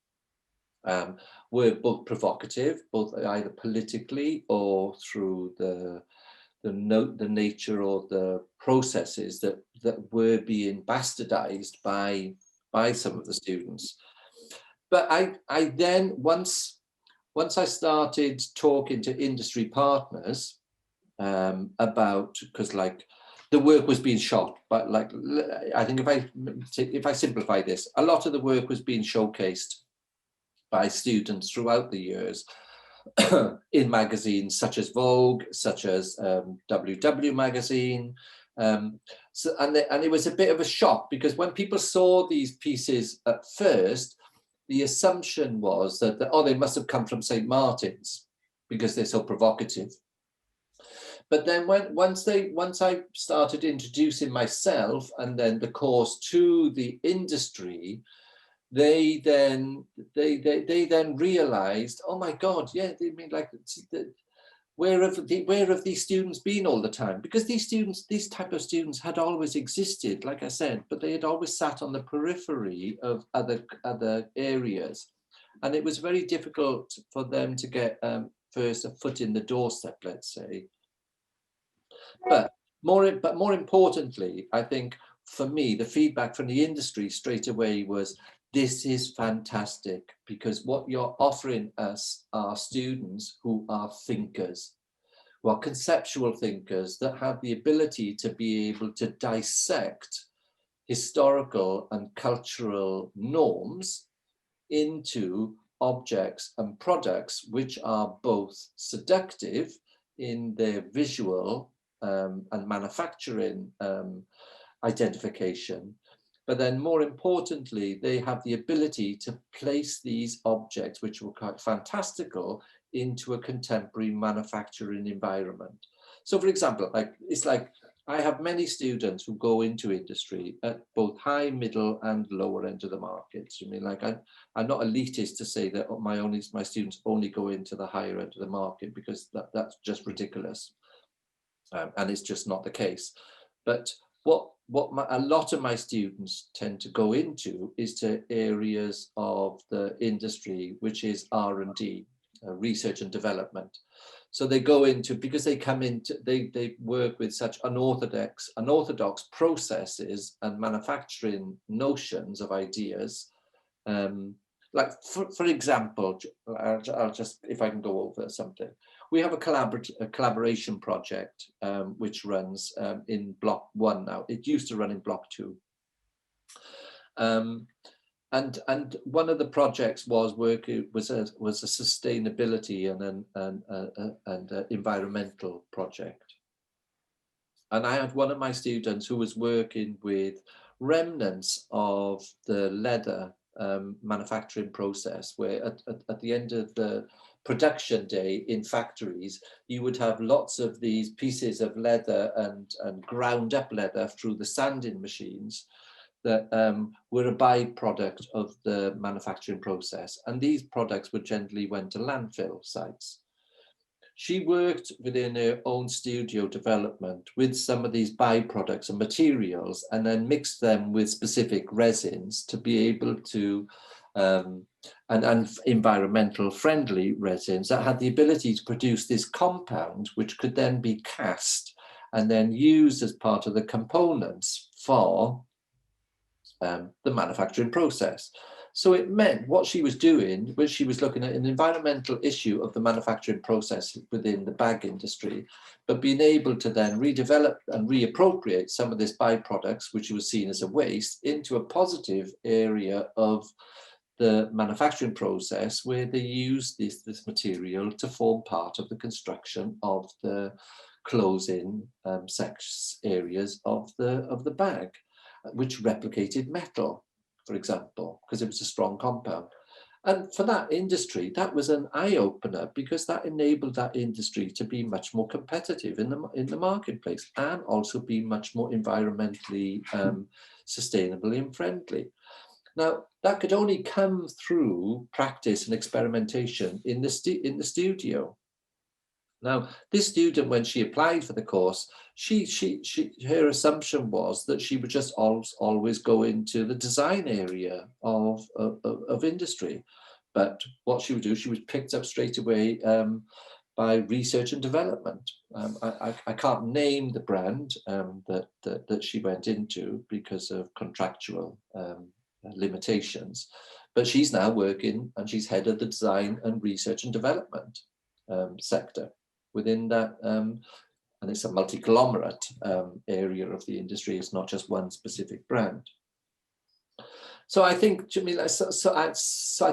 were both provocative, both either politically or through the nature or the processes that were being bastardized by some of the students. But I then, once I started talking to industry partners about, because like the work was being shot, but like, I think if I simplify this, a lot of the work was being showcased by students throughout the years in magazines such as Vogue, such as WW magazine. And it was a bit of a shock, because when people saw these pieces at first, the assumption was that, they must have come from St. Martin's because they're so provocative. But then once I started introducing myself and then the course to the industry, they then realized, oh my God, yeah, they mean like, where have these students been all the time? Because these type of students had always existed, like I said, but they had always sat on the periphery of other areas, and it was very difficult for them to get first a foot in the doorstep, let's say. But more importantly, I think for me, the feedback from the industry straight away was, this is fantastic, because what you're offering us are students who are thinkers, who are conceptual thinkers, that have the ability to be able to dissect historical and cultural norms into objects and products which are both seductive in their visual and manufacturing identification, but then more importantly, they have the ability to place these objects, which were quite fantastical, into a contemporary manufacturing environment. So for example, it's like I have many students who go into industry at both high, middle and lower end of the market. I mean, like I'm not elitist to say that my students only go into the higher end of the market, because that's just ridiculous. And it's just not the case. But a lot of my students tend to go into is to areas of the industry, which is R&D, research and development. So they go into, because they come into, they work with such unorthodox processes and manufacturing notions of ideas. Like for example, I'll just, if I can go over something. We have a collaboration project which runs in block 1 now. It used to run in block 2. And one of the projects was a sustainability and an environmental project. And I had one of my students who was working with remnants of the leather manufacturing process, where at the end of the production day in factories, you would have lots of these pieces of leather and ground up leather through the sanding machines that were a byproduct of the manufacturing process. And these products would generally went to landfill sites. She worked within her own studio development with some of these byproducts and materials, and then mixed them with specific resins to be able to, and environmental friendly resins that had the ability to produce this compound, which could then be cast and then used as part of the components for the manufacturing process. So it meant what she was doing was she was looking at an environmental issue of the manufacturing process within the bag industry, but being able to then redevelop and reappropriate some of this byproducts, which was seen as a waste, into a positive area of the manufacturing process, where they use this material to form part of the construction of the closing areas of the bag, which replicated metal, for example, because it was a strong compound. And for that industry, that was an eye-opener, because that enabled that industry to be much more competitive in the marketplace, and also be much more environmentally sustainable and friendly. Now, that could only come through practice and experimentation in the studio. Now, this student, when she applied for the course, her assumption was that she would just always go into the design area of industry. But what she would do, she was picked up straight away by research and development. I can't name the brand that she went into because of contractual limitations, but she's now working and she's head of the design and research and development sector within that, and it's a multi-conglomerate area of the industry. It's not just one specific brand. So I think, Jamila, so I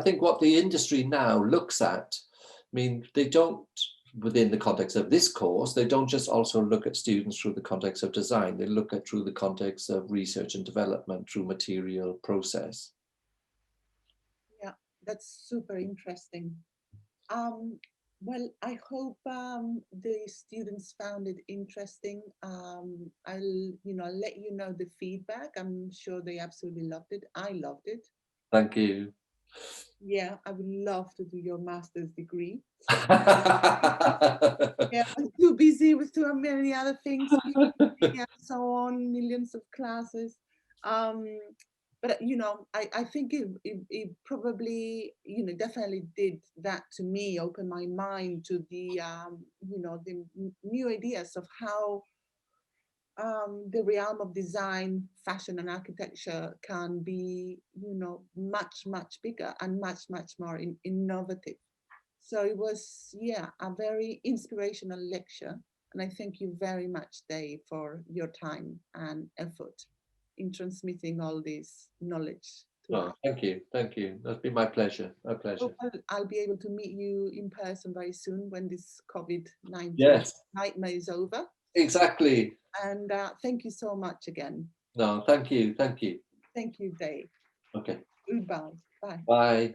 think what the industry now looks at, I mean, they don't, within the context of this course, they don't just also look at students through the context of design, they look at through the context of research and development, through material process. Yeah, that's super interesting. Well, I hope the students found it interesting. I'll let you know the feedback. I'm sure they absolutely loved it. I loved it. Thank you. Yeah, I would love to do your master's degree. Yeah, I'm too busy with too many other things, and so on, millions of classes. But I think it probably definitely did that to me, open my mind to the the new ideas of how the realm of design, fashion, and architecture can be much bigger and much more innovative. So it was, yeah, a very inspirational lecture. And I thank you very much, Dave, for your time and effort in transmitting all this knowledge to us. Thank you. Thank you. That's been my pleasure. My pleasure. I'll be able to meet you in person very soon when this COVID-19 nightmare is over. Exactly. And thank you so much again. No, thank you. Thank you. Thank you, Dave. Okay. Goodbye. Bye. Bye.